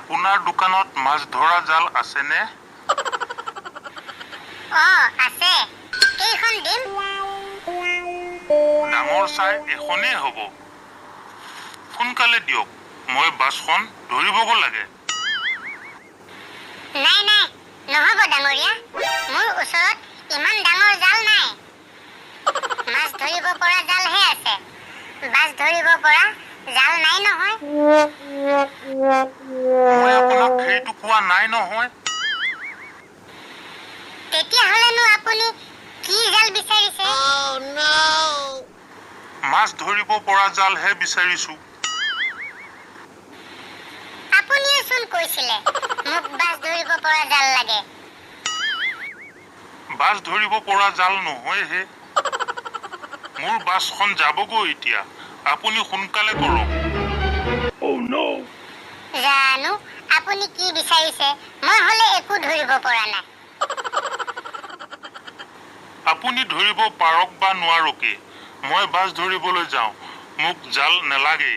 আপোনাৰ দোকানত মাছ ধৰা জাল আছেনে? আছে। কেইখন দিম? ডাঙৰ চাই এখনেই হ'ব। সোনকালে দিয়ক, মই বাছখন ধৰিবগৈ লাগে। নাই, নহ'ব ডাঙৰীয়া। মোৰ ওচৰত ইমান ডাঙৰ জাল নাই। মাছ ধৰিব পৰা জালহে আছে। মাছ ধৰিব পৰা জাল নাই নহয়। মই আপোনাক সেইটো কোৱা নাই নহয়। তেতিয়াহ'লেনো আপুনি কি জাল বিচাৰিছে? মাছ ধৰিব পৰা জালহে বিচাৰিছো। আপুনিওচোন কৈছিলে মোক মাছ ধৰিব পৰা জাল লাগে। বাছ ধৰিব পৰা জাল নহয়হে। মোৰ বাছখন যাবগৈ এতিয়া। আপুনি সোনকালে কৰক। জানো আপুনি কি বিচাৰিছে? মই হ'লে একো ধৰিব পৰা নাই। আপুনি ধৰিব পাৰক বা নোৱাৰকে, মই বাছ ধৰিবলৈ যাওঁ। মোক জাল নেলাগে।